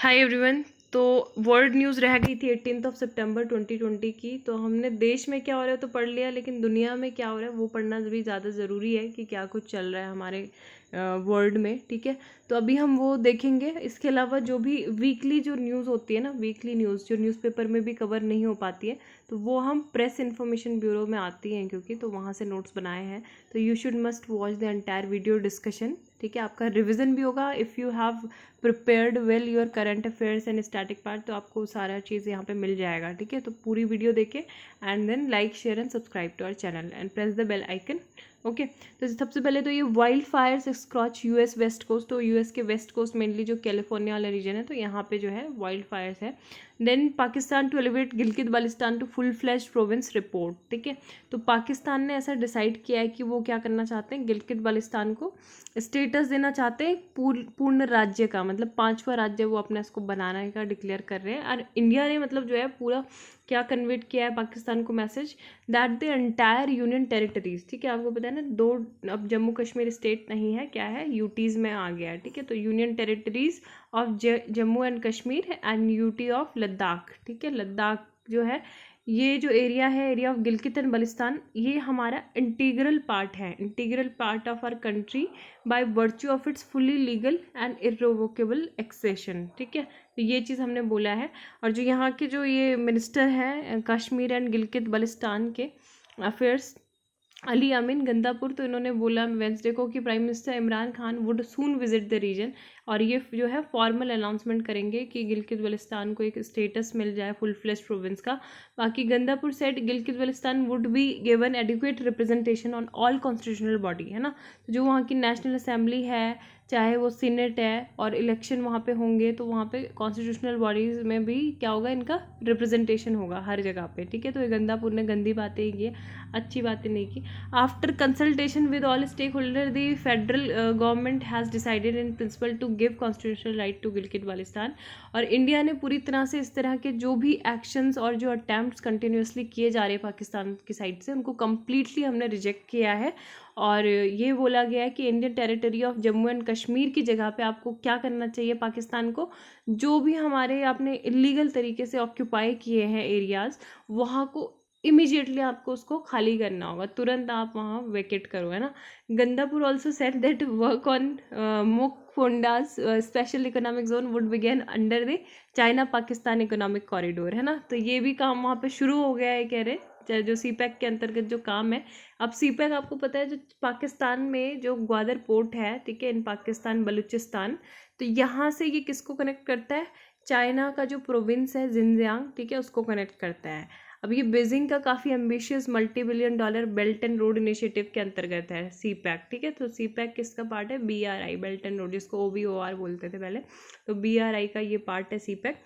Hi everyone. तो world news रह गई थी 18 सितंबर 2020 की। तो हमने देश में क्या हो रहा है तो पढ़ लिया, लेकिन दुनिया में क्या हो रहा है वो पढ़ना भी ज़्यादा ज़रूरी है कि क्या कुछ चल रहा है हमारे वर्ल्ड में। ठीक है, तो अभी हम वो देखेंगे। इसके अलावा जो भी वीकली जो न्यूज़ होती है ना, वीकली न्यूज़ जो न्यूज़पेपर में भी कवर नहीं हो पाती है, तो वो हम प्रेस इन्फॉर्मेशन ब्यूरो में आती हैं क्योंकि, तो वहाँ से नोट्स बनाए हैं। तो you should must watch the entire video discussion. ठीक है, आपका रिविजन भी होगा if you have prepared well your current affairs and static part, तो आपको सारा चीज़ यहाँ पे मिल जाएगा। ठीक है, तो पूरी वीडियो देखें and then like share and subscribe to our channel and press the bell icon. Okay, तो सबसे पहले तो ये wild fires scorch US west coast. तो यूएस के वेस्ट कोस्ट मेनली जो कैलिफोर्निया वाला रीजन है, तो यहाँ पे जो है वाइल्ड फायर्स है। Then Pakistan to elevate Gilgit Baltistan to full flash province report. ठीक है, तो पाकिस्तान ने ऐसा डिसाइड किया है कि वो क्या करना चाहते हैं, गिलगित बाल्टिस्तान को स्टेटस देना चाहते हैं पूर्ण राज्य का, मतलब 5वां राज्य वो अपने इसको बनाने का डिक्लेयर कर रहे हैं। और इंडिया ने मतलब जो है पूरा क्या कन्वर्ट किया है पाकिस्तान को message, that the entire union territories. ठीक है, आपको पता है ना, दो अब जम्मू कश्मीर स्टेट नहीं है, क्या है, यूटीज़ में आ गया है। ठीक है, तो union territories of Jammu and Kashmir and UT of Ladakh. ठीक है, लद्दाख जो है, ये जो एरिया है, area of Gilgit and Baltistan, ये हमारा इंटीग्रल पार्ट है, integral part of our country by virtue of its fully legal and irrevocable accession. ठीक है, तो ये चीज़ हमने बोला है। और जो यहाँ के जो ये मिनिस्टर हैं कश्मीर एंड गिलगित बल्टिस्तान के अफेयर्स, अली अमीन गंदापुर, तो इन्होंने बोला वेंसडे को कि prime minister Imran Khan would soon visit the region, और ये जो है फॉर्मल अनाउंसमेंट करेंगे कि गिलगित बल्टिस्तान को एक स्टेटस मिल जाए फुल फ्लेश प्रोविंस का। बाकी Gandapur said Gilgit Baltistan would be given adequate representation on all constitutional body, है ना। तो जो वहाँ की नेशनल असेंबली है, चाहे वो सीनेट है, और इलेक्शन वहाँ पे होंगे, तो वहाँ पे कॉन्स्टिट्यूशनल बॉडीज़ में भी क्या होगा, इनका रिप्रेजेंटेशन होगा हर जगह पे। ठीक है, तो ये गंदापुर ने गंदी बातें ही की, अच्छी बातें नहीं की। After consultation with all stakeholder the federal government has decided in principle to give constitutional right to Gilgit Baltistan. और इंडिया ने पूरी तरह से इस तरह के जो भी एक्शंस और जो अटैम्प्ट्स कंटिन्यूसली किए जा रहे हैं पाकिस्तान की साइड से, उनको कम्प्लीटली हमने रिजेक्ट किया है। और ये बोला गया है कि Indian territory of Jammu and Kashmir की जगह पे आपको क्या करना चाहिए, पाकिस्तान को जो भी हमारे आपने इलीगल तरीके से ऑक्यूपाई किए हैं एरियाज़, वहाँ को इमीडिएटली आपको उसको खाली करना होगा, तुरंत आप वहाँ वेकेट करो, है ना। Gandapur also said that work on Moqpondass special economic zone would begin under the China Pakistan economic corridor, है ना। तो ये भी काम वहाँ पे शुरू हो गया है, कह रहे चाहे जो सीपैक के अंतर्गत जो काम है। अब सीपैक आपको पता है, जो पाकिस्तान में जो ग्वादर पोर्ट है, ठीक है, इन पाकिस्तान बलूचिस्तान, तो यहाँ से ये किसको कनेक्ट करता है, चाइना का जो प्रोविंस है जिनजियांग, ठीक है, उसको कनेक्ट करता है। अब ये बीजिंग का काफ़ी ambitious multi billion dollar belt and road initiative के अंतर्गत है सीपैक। ठीक है, तो सीपैक किसका पार्ट है, BRI, बेल्ट एंड रोड, जिसको OBOR बोलते थे पहले, तो BRI का ये पार्ट है सीपैक।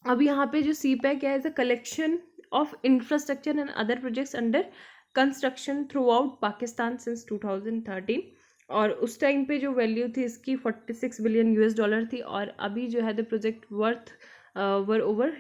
अब यहाँ पे जो सीपैक है, as a collection of infrastructure and other projects under construction throughout Pakistan since 2013। और उस टाइम पे जो वैल्यू थी इसकी 46 बिलियन US डॉलर थी, और अभी जो है the project worth were over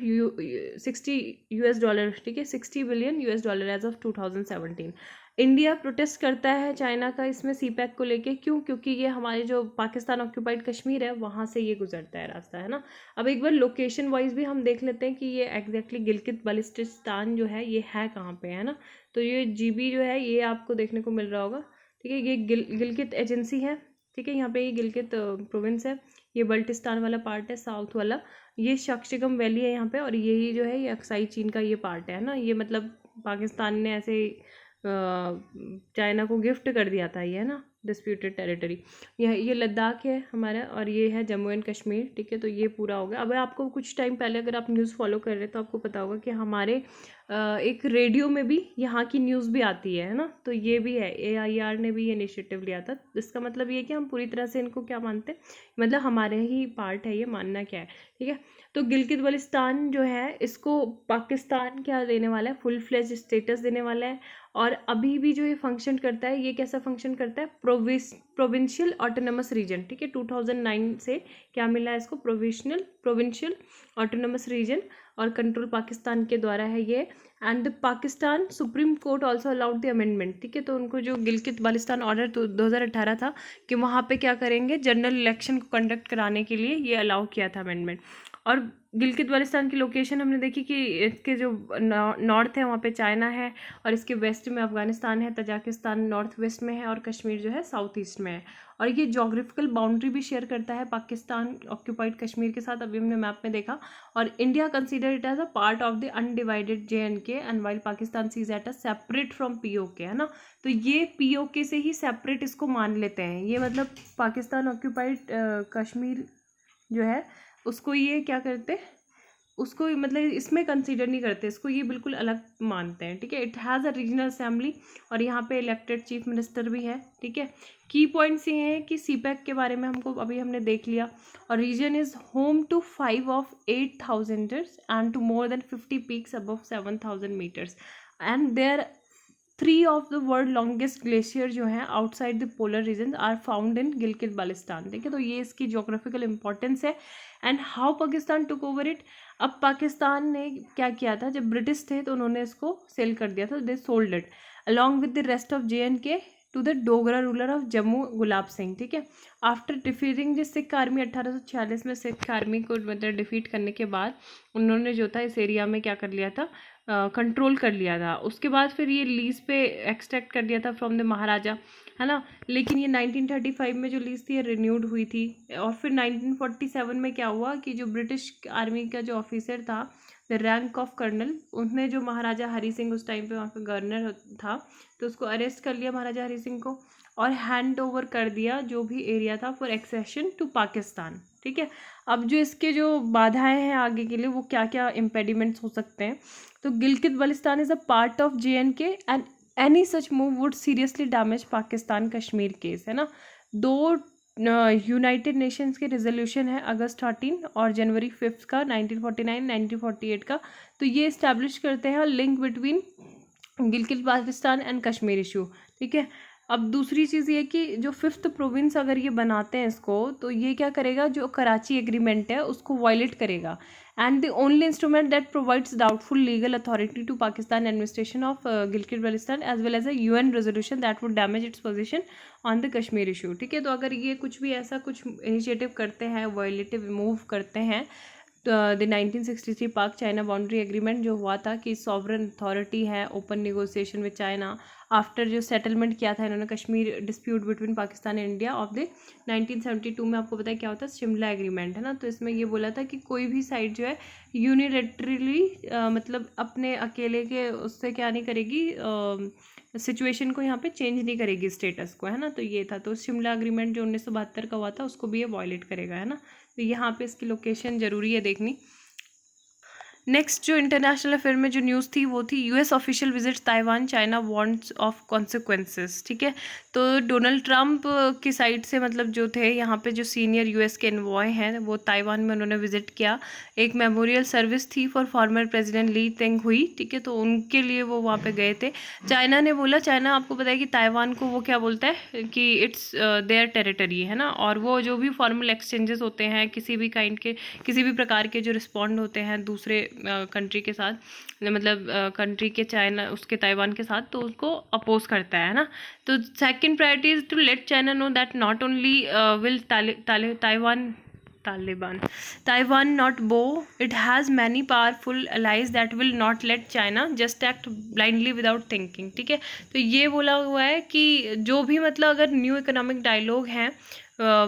60 US dollar. ठीक है, 60 billion US dollar as of 2017। India protest करता है चाइना का इसमें सीपैक को लेके, क्यों, क्योंकि ये हमारे जो पाकिस्तान ऑक्यूपाइड कश्मीर है वहाँ से ये गुजरता है रास्ता, है ना। अब एक बार लोकेशन वाइज भी हम देख लेते हैं कि ये एग्जैक्टली गिलगित बाल्टिस्तान जो है ये है कहाँ पे, है ना। तो ये GB जो है ये आपको देखने को मिल रहा होगा। ठीक है, ये गिलगित एजेंसी है। ठीक है, यहाँ पे ये गिलगित प्रोविंस है, ये बल्टिस्तान वाला पार्ट है साउथ वाला, ये शक्शिगम वैली है यहाँ पे, और यही जो है ये अक्साई चीन का ये पार्ट है ना। ये मतलब पाकिस्तान ने ऐसे चाइना को गिफ्ट कर दिया था ये, है ना, डिस्प्यूटेड टेरिटरी। ये लद्दाख है हमारा, और ये है जम्मू एंड कश्मीर। ठीक है, तो ये पूरा हो गया। अब आपको कुछ टाइम पहले अगर आप न्यूज़ फॉलो कर रहे हैं तो आपको पता होगा कि हमारे एक रेडियो में भी यहाँ की न्यूज़ भी आती है ना। तो ये भी है, AIR ने भी ये इनिशिएटिव लिया था। इसका मतलब ये कि हम पूरी तरह से इनको क्या मानते हैं, मतलब हमारे ही पार्ट है ये, मानना क्या है। ठीक है, तो गिलगित बाल्टिस्तान जो है इसको पाकिस्तान क्या देने वाला है, फुल फ्लेज स्टेटस देने वाला है। और अभी भी जो ये फंक्शन करता है, ये कैसा फंक्शन करता है, प्रोविंशियल ऑटोनमस रीजन, ठीक है। 2009 से क्या मिला है इसको, प्रोविंशियल ऑटोनमस रीजन, और कंट्रोल पाकिस्तान के द्वारा है ये। And Pakistan supreme court also allowed the amendment, ठीक है। तो उनको जो गिलगित बाल्टिस्तान ऑर्डर 2018 था कि वहाँ पे क्या करेंगे, जनरल इलेक्शन को कंडक्ट कराने के लिए ये अलाउ किया था अमेंडमेंट। और गिलगित बाल्टिस्तान की लोकेशन हमने देखी कि इसके जो नॉर्थ है वहाँ पे चाइना है, और इसके वेस्ट में अफगानिस्तान है, तजाकिस्तान नॉर्थ वेस्ट में है, और कश्मीर जो है साउथ ईस्ट में है। और ये जोग्राफिकल बाउंड्री भी शेयर करता है पाकिस्तान ऑक्यूपाइड कश्मीर के साथ, अभी हमने मैप में देखा। और India consider it as a part of the undivided JNK and while Pakistan sees at a separate from POK, है ना। तो ये POK से ही सेपरेट इसको मान लेते हैं, ये मतलब पाकिस्तान ऑक्यूपाइड कश्मीर जो है उसको ये क्या करते, उसको मतलब इसमें कंसीडर नहीं करते, इसको ये बिल्कुल अलग मानते हैं, ठीक है। It has a regional assembly, और यहाँ पे इलेक्टेड चीफ मिनिस्टर भी है, ठीक है। की पॉइंट्स ये हैं कि CPEC के बारे में हमने देख लिया। और region is home to 5 of 8,000 and to more than 50 peaks above 7,000 metres, and there 3 of the world longest glacier जो हैं outside the polar region are found in Gilgit Baltistan, ठीक है। तो ये इसकी जोग्राफिकल इंपॉर्टेंस है। And how Pakistan took over it, अब पाकिस्तान ने क्या किया था, जब ब्रिटिश थे तो उन्होंने इसको सेल कर दिया था, they sold it along with the rest of JNK to the Dogra ruler of Jammu Gulab Singh, ठीक है। After defeating the Sikh army 1846 में सिख आर्मी को मतलब डिफीट करने के बाद उन्होंने जो था इस एरिया में क्या कर लिया था, कंट्रोल कर लिया था। उसके बाद फिर ये लीज पे एक्सट्रैक्ट कर दिया था फ्रॉम द महाराजा, है ना। लेकिन ये 1935 में जो लीज थी ये रिन्यूड हुई थी। और फिर 1947 में क्या हुआ कि जो ब्रिटिश आर्मी का जो ऑफिसर था द रैंक ऑफ कर्नल, उसने जो महाराजा हरी सिंह उस टाइम पे वहाँ पे गवर्नर था, तो उसको अरेस्ट कर लिया महाराजा हरी सिंह को, और हैंड ओवर कर दिया जो भी एरिया था फॉर एक्सेशन टू पाकिस्तान, ठीक है। अब जो इसके जो बाधाएं हैं आगे के लिए, वो क्या क्या इम्पेडिमेंट्स हो सकते हैं, तो Gilgit Baltistan is a part of JNK and any such move would seriously damage Pakistan Kashmir case, है ना। दो यूनाइटेड नेशंस के रेजोल्यूशन है अगस्त 13 और जनवरी 5 का 1949 1948 का, तो ये इस्टेब्लिश करते हैं link between Gilgit Baltistan and Kashmir issue, ठीक है। अब दूसरी चीज़ ये कि जो 5th प्रोविंस अगर ये बनाते हैं इसको, तो ये क्या करेगा, जो कराची एग्रीमेंट है उसको वायलेट करेगा। And the only instrument that provides doubtful legal authority to Pakistan administration of Gilgit Baltistan as well as a UN resolution that would damage its position on the Kashmir issue, ठीक है। तो अगर ये कुछ भी ऐसा कुछ इनिशिएटिव करते हैं, वायलेटिव मूव करते हैं, द 1963 पाक चाइना बाउंड्री एग्रीमेंट जो हुआ था कि सॉवरन अथॉरिटी है, open negotiation with China, after जो सेटलमेंट किया था इन्होंने Kashmir dispute between Pakistan and India of the 1972 में, आपको पता है क्या होता है, शिमला एग्रीमेंट, है ना। तो इसमें ये बोला था कि कोई भी साइड जो है यूनिलेटरली मतलब अपने अकेले के उससे क्या नहीं करेगी, सिचुएशन को यहाँ पे चेंज नहीं करेगी स्टेटस को, है ना। तो ये था, तो शिमला एग्रीमेंट जो 1972 का हुआ था उसको भी ये वॉयलेट करेगा, है ना। तो यहाँ पे इसकी लोकेशन ज़रूरी है देखनी। नेक्स्ट जो इंटरनेशनल अफेयर में जो न्यूज़ थी वो थी US official visit Taiwan, China wants of consequences, ठीक है। तो डोनाल्ड ट्रंप की साइड से मतलब जो थे यहाँ पे जो सीनियर US के एनवॉय हैं वो ताइवान में उन्होंने विजिट किया। एक मेमोरियल सर्विस थी for former president Lee Teng Hui, ठीक है। तो उनके लिए वो वहाँ पे गए थे। चाइना ने बोला, चाइना आपको पता है कि ताइवान को वो क्या बोलता है कि इट्स देयर टेरिटरी, है ना। और वो जो भी फॉर्मल एक्सचेंजेस होते हैं किसी भी काइंड के, किसी भी प्रकार के जो रिस्पॉन्ड होते हैं दूसरे कंट्री के साथ, मतलब कंट्री के चाइना उसके ताइवान के साथ, तो उसको अपोज करता है ना। तो second priority is to let China know that not only will Taiwan not bow, it has many powerful allies that will not let China just act blindly without thinking, ठीक है। तो ये बोला हुआ है कि जो भी मतलब अगर न्यू इकोनॉमिक डायलॉग हैं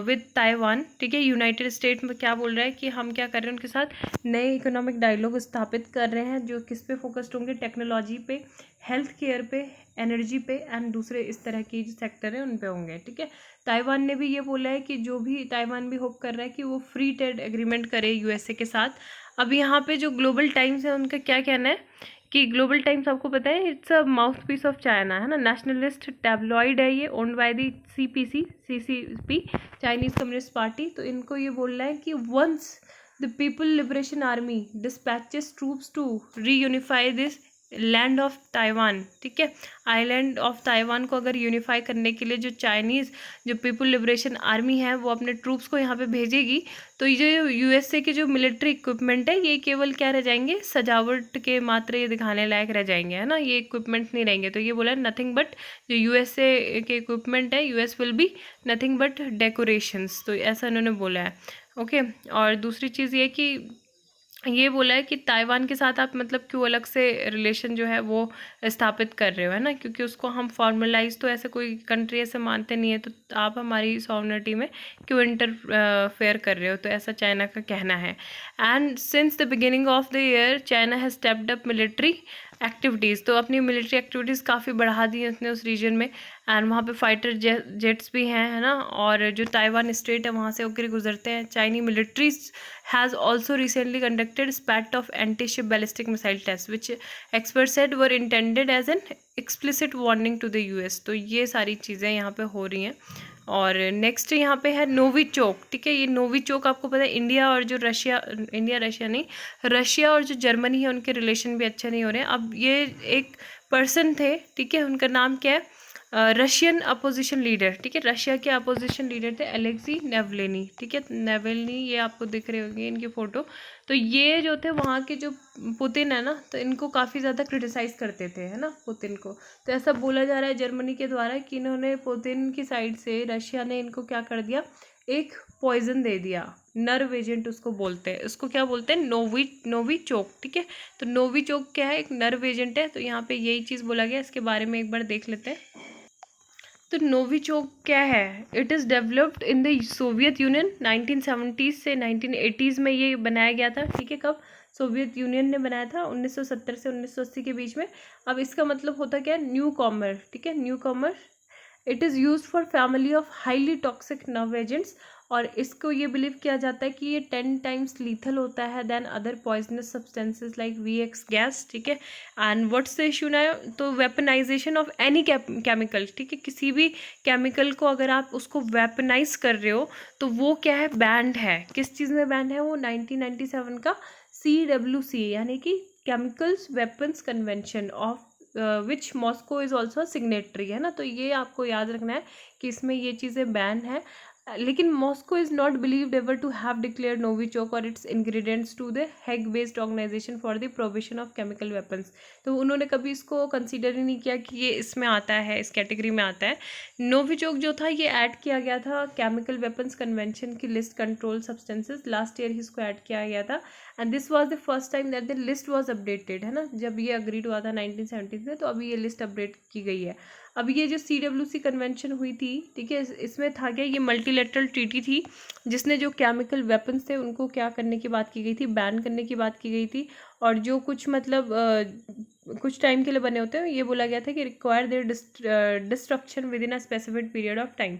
विद ताइवान, ठीक है, यूनाइटेड स्टेट में क्या बोल रहा है कि हम क्या कर रहे हैं उनके साथ नए इकोनॉमिक डायलॉग स्थापित कर रहे हैं जो किस पे फोकस्ड होंगे, टेक्नोलॉजी पे, हेल्थ केयर पे, एनर्जी पे एंड दूसरे इस तरह की जो सेक्टर है उन पे होंगे, ठीक है। ताइवान ने भी ये बोला है कि जो भी ताइवान भी होप कर रहा है कि वो फ्री ट्रेड एग्रीमेंट करे USA के साथ। अब यहाँ पे जो ग्लोबल टाइम्स है उनका क्या कहना है कि ग्लोबल टाइम्स आपको पता है it's a mouthpiece of China, है ना, नेशनलिस्ट टैब्लॉइड है ये, owned by the CCP Chinese communist party. तो इनको ये बोल रहा है कि once the people liberation army dispatches troops to reunify this land of Taiwan, ठीक है, आइलैंड ऑफ ताइवान को अगर यूनिफाई करने के लिए जो चाइनीज़ जो पीपल लिबरेशन आर्मी है वो अपने ट्रूप्स को यहाँ पे भेजेगी, तो ये जो यूएसए के जो मिलिट्री इक्विपमेंट है ये केवल क्या रह जाएंगे, सजावट के मात्र ये दिखाने लायक रह जाएंगे, है ना, ये इक्विपमेंट नहीं रहेंगे। तो ये बोला नथिंग बट जो यूएसए के इक्विपमेंट है, US will be nothing but decorations, तो ऐसा इन्होंने बोला है। ओके, और दूसरी चीज़ ये कि ये बोला है कि ताइवान के साथ आप मतलब क्यों अलग से रिलेशन जो है वो स्थापित कर रहे हो, है ना, क्योंकि उसको हम फॉर्मलाइज तो ऐसे कोई कंट्री ऐसे मानते नहीं है, तो आप हमारी सॉवरेनिटी में क्यों इंटरफेयर कर रहे हो, तो ऐसा चाइना का कहना है। And since the beginning of the year China has stepped up military activities, तो अपनी मिलिट्री एक्टिविटीज़ काफ़ी बढ़ा दी है उसने उस रीजन में। एंड वहाँ पे फाइटर जेट्स भी हैं, है ना, और जो ताइवान स्टेट है वहाँ से होकर गुजरते हैं। Chinese militaries has also recently conducted spate of anti ship ballistic missile test which expert said were intended as an explicit warning to the US. तो ये सारी चीज़ें यहाँ पे हो रही हैं। और नेक्स्ट यहाँ पे है नोविचोक, ठीक है, ये नोविचोक आपको पता है इंडिया और जो रशिया, इंडिया रशिया नहीं, रशिया और जो जर्मनी है उनके रिलेशन भी अच्छे नहीं हो रहे हैं। अब ये एक पर्सन थे, ठीक है, उनका नाम क्या है, रशियन अपोजिशन लीडर, ठीक है, रशिया के अपोजिशन लीडर थे अलेक्सी नेवलेनी, ठीक है, नेवलनी, ये आपको दिख रहे होंगे इनकी फ़ोटो। तो ये जो थे वहाँ के जो पुतिन है ना, तो इनको काफ़ी ज़्यादा क्रिटिसाइज़ करते थे, है ना, पुतिन को। तो ऐसा बोला जा रहा है जर्मनी के द्वारा कि इन्होंने पुतिन की साइड से रशिया ने इनको क्या कर दिया, एक पॉइजन दे दिया, नर्व एजेंट उसको बोलते हैं, उसको क्या बोलते हैं, नोविचोक, ठीक है। तो नोविचोक क्या है, एक नर्व एजेंट है, तो यहाँ पे यही चीज़ बोला गया, इसके बारे में एक बार देख लेते हैं। तो नोविचोक क्या है, it is developed in the Soviet union 1970s से 1980s में ये बनाया गया था, ठीक है, कब, सोवियत यूनियन ने बनाया था 1970 से 1980 के बीच में। अब इसका मतलब होता क्या है, न्यू कॉमर, ठीक है, newcomer. It is use for family of highly toxic nerve agents, और इसको ये बिलीव किया जाता है कि ये 10 टाइम्स लीथल होता है than other poisonous substances like VX gas, ठीक है। एंड व्हाट्स द इशू ना, तो वेपनाइजेशन ऑफ एनी केमिकल, ठीक है, किसी भी केमिकल को अगर आप उसको वेपनाइज कर रहे हो तो वो क्या है, बैंड है। किस चीज़ में बैंड है वो, 1997 का CWC यानी कि chemicals weapons convention of which Moscow is also signatory, है ना। तो ये आपको याद रखना है कि इसमें ये चीज़ें बैन है। लेकिन Moscow is not believed ever to have declared Novichok और its ingredients to the Hague based organization for the provision of chemical weapons. तो उन्होंने कभी इसको कंसीडर ही नहीं किया कि ये इसमें आता है, इस कैटेगरी में आता है। नोविचोक जो था ये ऐड किया गया था केमिकल वेपन्स कन्वेंशन की list control substances, last year ही इसको ऐड किया गया था। And this was the first time that the list was updated, है ना, जब ये अग्रीड हुआ था 1970s में, तो अभी ये लिस्ट अपडेट की गई है। अब ये जो CWC कन्वेंशन हुई थी, ठीक है, इसमें था क्या, ये मल्टीलेटरल ट्रीटी थी जिसने जो केमिकल वेपन्स थे उनको क्या करने की बात की गई थी, बैन करने की बात की गई थी। और जो कुछ मतलब कुछ टाइम के लिए बने होते हैं, ये बोला गया था कि require their destruction within a specific period of time.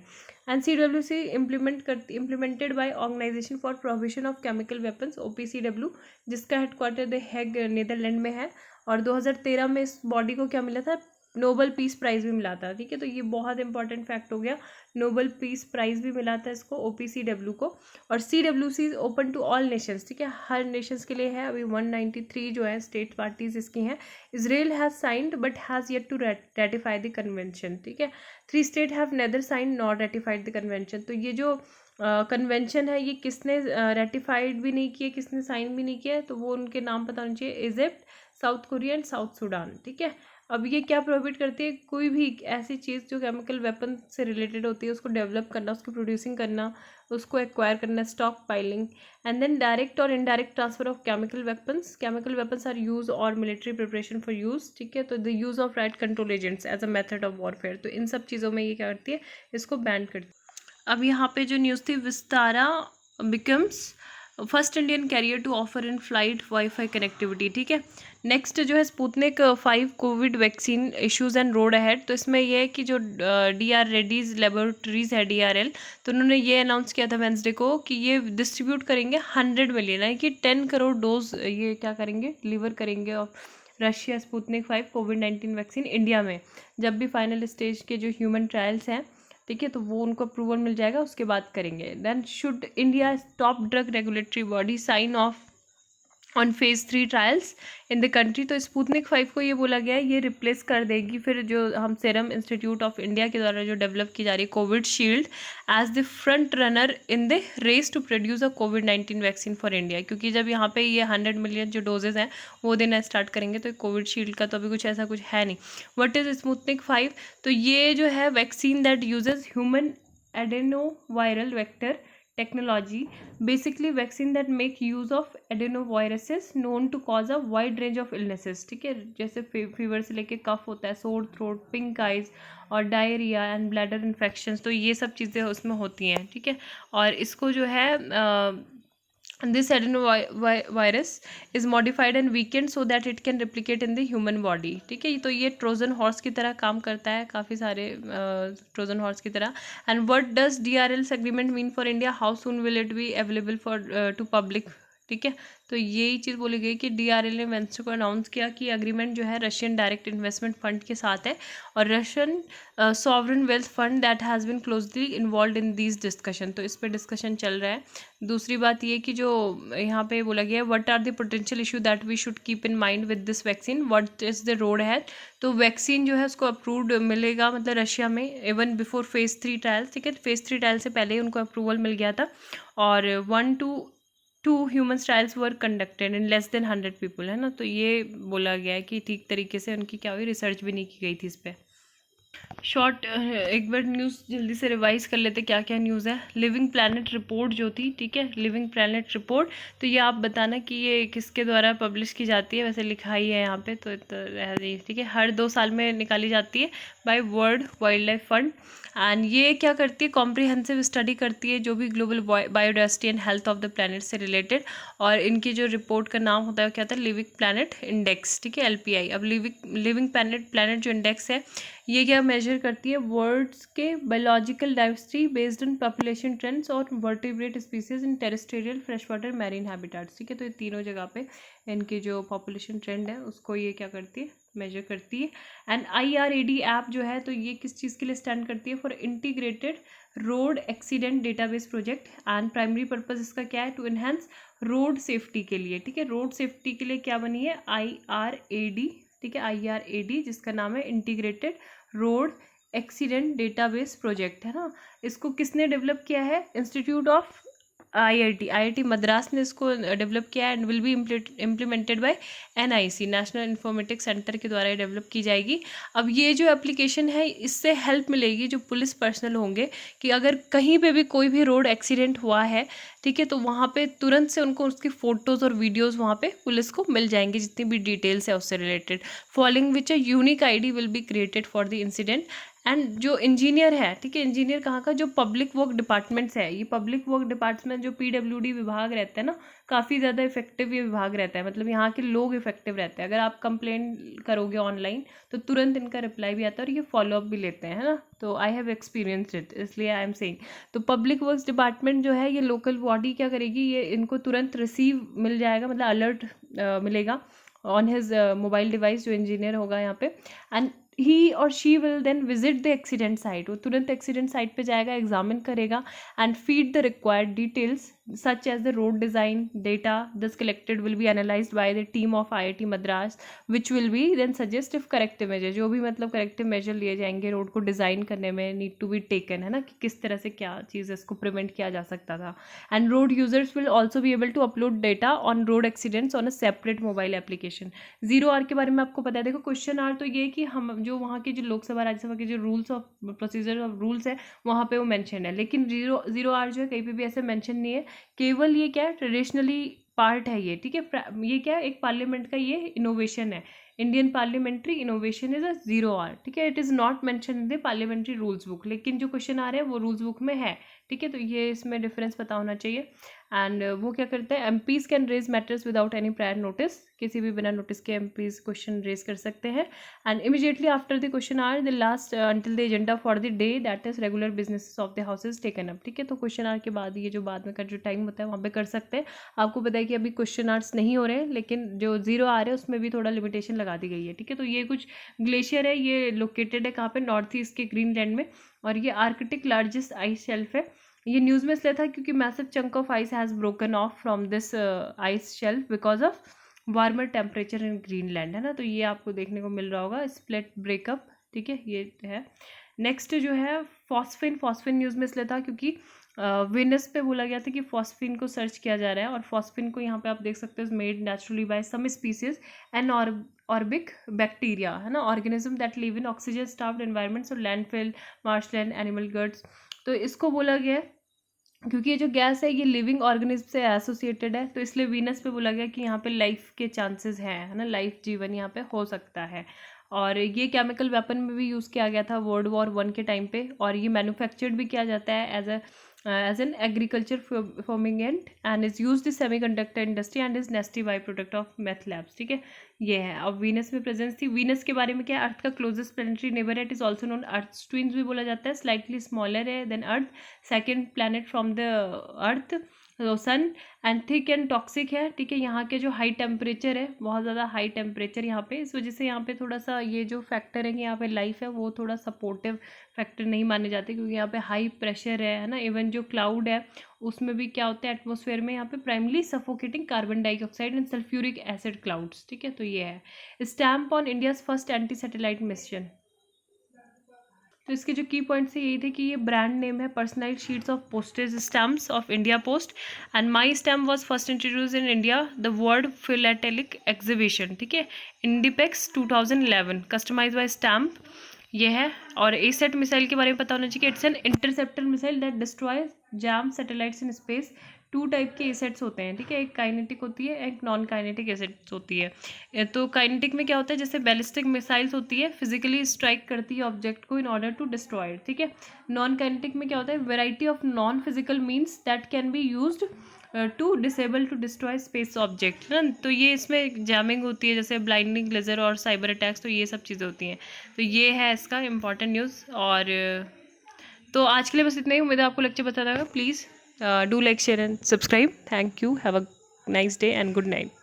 And CWC implemented by organisation for provision of chemical weapons OPCW, जिसका हेडक्वार्टर द हेग नीदरलैंड में है। और 2013 में इस बॉडी को क्या मिला था, नोबल पीस प्राइज़ भी मिला था, ठीक है। तो ये बहुत इंपॉर्टेंट फैक्ट हो गया, नोबल पीस प्राइज़ भी मिला था इसको OPCW को। और CWC is open to all nations, ठीक है, हर नेशंस के लिए है। अभी 193 जो है स्टेट पार्टीज इसकी हैं। Israel has signed but has yet to ratify the convention, ठीक है। 3 state have neither signed not ratified the convention. तो ये जो कन्वेंशन है ये किसने रेटिफाइड भी नहीं किया, किसने साइन भी नहीं किया है, तो वो उनके नाम पता होना चाहिए, Egypt, south Korea and south Sudan, ठीक है। अब ये क्या प्रोहिबिट करती है, कोई भी ऐसी चीज़ जो केमिकल वेपन से रिलेटेड होती है उसको डेवलप करना, उसकी प्रोड्यूसिंग करना, उसको एक्वायर करना, stockpiling, and then direct और indirect transfer of chemical weapons. Chemical weapons are use और मिलिट्री प्रिपरेशन फॉर यूज़, ठीक है। तो the use of riot control agents as a method of warfare, तो इन सब चीज़ों में ये क्या करती है, इसको बैन करती है। अब यहाँ पे जो न्यूज़ थी, Vistara becomes first Indian carrier to offer in flight wifi connectivity, ठीक है। नेक्स्ट जो है Sputnik 5 covid vaccine issues and road ahead. तो इसमें यह है कि जो DR रेड्डीज लेबोरेटरीज है, DRL, तो उन्होंने ये अनाउंस किया था वेंसडे को कि ये डिस्ट्रीब्यूट करेंगे 100 मिलियन यानी कि 10 करोड़ डोज ये क्या करेंगे, डिलीवर करेंगे of Russia Sputnik 5 covid vaccine India में। जब भी फाइनल स्टेज के जो ह्यूमन ट्रायल्स हैं, ठीक है, तो वो उनको अप्रूवल मिल जाएगा, उसके बाद करेंगे। Then should India top drug regulatory body sign off on phase 3 trials in the country. तो स्पुतनिक 5 को ये बोला गया है ये रिप्लेस कर देगी फिर जो हम सीरम इंस्टीट्यूट ऑफ इंडिया के द्वारा जो डेवलप की जा रही है Covishield as the front runner in the race to produce a कोविड-19 वैक्सीन फॉर इंडिया। क्योंकि जब यहाँ पे ये 100 मिलियन जो डोजेज हैं वो देना स्टार्ट करेंगे तो कोविडशील्ड का तो अभी कुछ ऐसा कुछ है नहीं। What is Sputnik 5? तो ये जो है vaccine that usage human adenoviral vector technology, basically vaccine that make use of adenoviruses known to cause a wide range of illnesses। ठीक है, जैसे फीवर से लेके कफ होता है, सोर थ्रोट, पिंक आइज और डायरिया एंड ब्लैडर इन्फेक्शंस, तो ये सब चीज़ें उसमें होती हैं। ठीक है, और इसको जो है this adenovirus is modified and weakened so that it can replicate in the human body। ठीक है, तो ये ट्रोजन हॉर्स की तरह काम करता है, काफ़ी सारे ट्रोजन हॉर्स की तरह। And what does DRL's agreement mean for India, how soon will it be available for to public. ठीक है, तो यही चीज़ बोली गई कि DRL ने वेंचर को अनाउंस किया कि एग्रीमेंट जो है रशियन डायरेक्ट इन्वेस्टमेंट फंड के साथ है और Russian sovereign wealth fund that has been closely involve in these discussion. तो इस पर डिस्कशन चल रहा है। दूसरी बात ये कि जो यहाँ पे बोला गया है what are the potential issue that we should keep in mind with this vaccine, what is the road है। तो वैक्सीन जो है उसको अप्रूव्ड मिलेगा मतलब रशिया में इवन बिफोर फेज़ 3 ट्रायल। ठीक है, फेज़ 3 ट्रायल से पहले ही उनको अप्रूवल मिल गया था और 1 to 2 human trials were conducted in less than 100 people, है ना। तो ये बोला गया है कि ठीक तरीके से उनकी क्या हुई, रिसर्च भी नहीं की गई थी इस पर। शॉर्ट एक बार न्यूज़ जल्दी से रिवाइज कर लेते क्या क्या न्यूज़ है। लिविंग प्लैनेट रिपोर्ट जो थी, ठीक है, लिविंग प्लैनेट रिपोर्ट, तो ये आप बताना कि ये किसके द्वारा पब्लिश की जाती है। वैसे लिखा ही है यहाँ पे तो ठीक है, हर 2 साल में निकाली जाती है by World Wildlife Fund. And ये क्या करती है, कॉम्प्रिहेंसिव स्टडी करती है जो भी global biodiversity and health of the planet से रिलेटेड। और इनकी जो रिपोर्ट का नाम होता है क्या होता है, लिविंग प्लैनेट इंडेक्स। ठीक है, LPI। अब लिविंग प्लैनेट जो इंडेक्स है ये क्या मेजर करती है, वर्ल्ड्स के biological diversity based on population trends और vertebrate species in terrestrial, fresh water, marine habitats. ठीक है, तो ये तीनों जगह पे इनकी जो पॉपुलेशन ट्रेंड है उसको ये क्या करती है, मेजर करती है। एंड IRAD ऐप जो है तो ये किस चीज़ के लिए स्टैंड करती है, for integrated road accident database project. And primary purpose इसका क्या है, टू एनहेंस रोड सेफ्टी के लिए। ठीक है, रोड सेफ्टी के लिए क्या बनी है, IRAD। ठीक है, IRAD जिसका नाम है integrated road accident database project, है ना। इसको किसने डेवलप किया है, इंस्टीट्यूट ऑफ IIT मद्रास ने इसको डेवलप किया है and will be implemented by NIC, national informatics centre के द्वारा डेवलप की जाएगी। अब ये जो एप्लीकेशन है इससे हेल्प मिलेगी जो पुलिस पर्सनल होंगे कि अगर कहीं पे भी कोई भी रोड एक्सीडेंट हुआ है, ठीक है, तो वहाँ पे तुरंत से उनको उसकी फ़ोटोज़ और वीडियोज़ वहाँ पे पुलिस को मिल जाएंगे जितनी भी डिटेल्स है उससे related, following which a unique ID will be created for the incident. And जो इंजीनियर है, ठीक है, इंजीनियर कहाँ का, जो पब्लिक वर्क डिपार्टमेंट्स है, ये पब्लिक वर्क डिपार्टमेंट जो PWD विभाग रहता है ना, काफ़ी ज़्यादा इफेक्टिव ये विभाग रहता है, मतलब यहाँ के लोग इफेक्टिव रहते हैं। अगर आप कंप्लेंट करोगे ऑनलाइन तो तुरंत इनका रिप्लाई भी आता है और ये फॉलोअप भी लेते हैं, है ना। तो आई हैव एक्सपीरियंस्ड इट, इसलिए आई एम सेइंग। तो पब्लिक वर्क्स डिपार्टमेंट जो है ये लोकल बॉडी क्या करेगी, ये इनको तुरंत रिसीव मिल जाएगा, मतलब अलर्ट मिलेगा ऑन हिज मोबाइल डिवाइस जो इंजीनियर होगा यहाँ पे। एंड ही और she will then visit the accident site, वो तुरंत एक्सीडेंट साइट पे जाएगा, एग्जामिन करेगा and feed the required details such as the road design data thus collected will be analyzed by the team of IIT Madras which will be then suggest if corrective measure, जो भी मतलब corrective measure लिए जाएंगे road को design करने में, need to be taken, है ना, कि किस तरह से क्या चीज़ इसको प्रिवेंट किया जा सकता था। And road users will also be able to upload data on road accidents on a separate mobile application. 0R के बारे में आपको पता है, देखो क्वेश्चन आर तो ये कि हम जो वहाँ के जो लोकसभा राज्यसभा के जो rules of procedure of rules है वहाँ पे वो मेंशन है, लेकिन 0R जो है कहीं पे भी ऐसे मेंशन नहीं है, केवल ये क्या है, ट्रेडिशनली पार्ट है ये। ठीक है, ये क्या है, एक पार्लियामेंट का ये इनोवेशन है, Indian parliamentary innovation is a 0R। ठीक है, it is not mention in the parliamentary rules book, लेकिन जो क्वेश्चन आ रहे हैं वो रूल्स बुक में है। ठीक है, तो ये इसमें डिफरेंस पता होना चाहिए। एंड वो क्या करते हैं, MPs can raise matters without any prior notice, किसी भी बिना नोटिस के MPs क्वेश्चन रेज कर सकते हैं। And immediately after the question hour the last until the agenda for the day that is regular business of the house is taken up. ठीक है, तो क्वेश्चन आर के बाद ये जो बाद में का जो टाइम होता है वहाँ पे कर सकते हैं। आपको पता है कि अभी क्वेश्चन आर्स नहीं हो रहे हैं, लेकिन जो 0R है उसमें भी थोड़ा लिमिटेशन लगा दी गई है। ठीक है, तो ये कुछ ग्लेशियर है, ये लोकेटेड है कहाँ पे, नॉर्थ ईस्ट के ग्रीनलैंड में, और ये आर्कटिक लार्जेस्ट आइस शेल्फ है ये न्यूज़ में इसलिए था क्योंकि massive chunk of ice has broken of from this ice shelf because of warmer temperature in Greenland, है ना। तो ये आपको देखने को मिल रहा होगा, स्प्लिट ब्रेकअप, ठीक है, ये है। नेक्स्ट जो है फॉस्फिन, फॉस्फिन न्यूज़ में इसलिए था क्योंकि वेनस पे बोला गया था कि फॉस्फिन को सर्च किया जा रहा है, और फॉस्फिन को यहाँ पे आप देख सकते हो made naturally by some species and aerobic bacteria, है ना, organism that live in oxygen starved environments और लैंडफिल, मार्शलैंड, एनिमल गर्ड्स। तो इसको बोला गया है क्योंकि ये जो गैस है ये लिविंग ऑर्गेनिज्म से एसोसिएटेड है, तो इसलिए वीनस पे बोला गया कि यहाँ पे लाइफ के चांसेस हैं, है ना, लाइफ जीवन यहाँ पे हो सकता है। और ये केमिकल वेपन में भी यूज़ किया गया था World War I के टाइम पे, और ये मैन्युफैक्चर्ड भी किया जाता है as an agriculture fumigant and is used in semiconductor industry and is nasty by product of meth labs, ठीक है, ये है। अब वीनस में प्रेजेंस थी। वीनस के बारे में क्या है, अर्थ का क्लोजेस्ट प्लैनेटरी नेबर है, it is also known earth twins भी बोला जाता है, स्लाइटली स्मॉलर है than earth, second planet from the earth sun, and thick and toxic है, ठीक है। यहाँ के जो हाई टेम्परेचर है, बहुत ज़्यादा हाई टेम्परेचर यहाँ पे, इस वजह से यहाँ पे थोड़ा सा ये जो फैक्टर है कि यहाँ पे लाइफ है वो थोड़ा सपोर्टिव फैक्टर नहीं माने जाते, क्योंकि यहाँ पे हाई प्रेशर है ना। इवन जो क्लाउड है उसमें भी क्या होता है एटमॉस्फेयर में, यहाँ पे primarily suffocating carbon dioxide and sulphuric acid clouds, ठीक है। तो ये है stamp on India's first anti satellite mission. तो इसके जो की पॉइंट्स है यही थे कि ये ब्रांड नेम है personalise sheets of postage stamps of India post, and my stamp was first introduce in India the world philatelic exhibition, ठीक है, इंडिपेक्स 2011 कस्टमाइज बाय स्टैम्प, ये है। और एसेट मिसाइल के बारे में पता होना चाहिए, it's an interceptor missile that destroy jam satellites in space. 2 type के एसेट्स होते हैं, ठीक है, एक काइनेटिक होती है, एक नॉन काइनेटिक एसेट्स होती है। तो काइनेटिक में क्या होता है, जैसे बैलिस्टिक मिसाइल्स होती है, फिजिकली स्ट्राइक करती है ऑब्जेक्ट को इन ऑर्डर टू डिस्ट्रॉय, ठीक है। नॉन काइनेटिक में क्या होता है, variety of non physical means that can be used to disable to destroy space object, है ना। तो ये इसमें जैमिंग होती है, जैसे ब्लाइंडिंग लेजर और साइबर अटैक्स, तो ये सब चीज़ें होती हैं। तो ये है इसका इम्पॉर्टेंट न्यूज़। और तो आज के लिए बस इतना ही, उम्मीद है आपको लेक्चर पता लगा। Please do like, share and subscribe. Thank you, have a nice day and good night.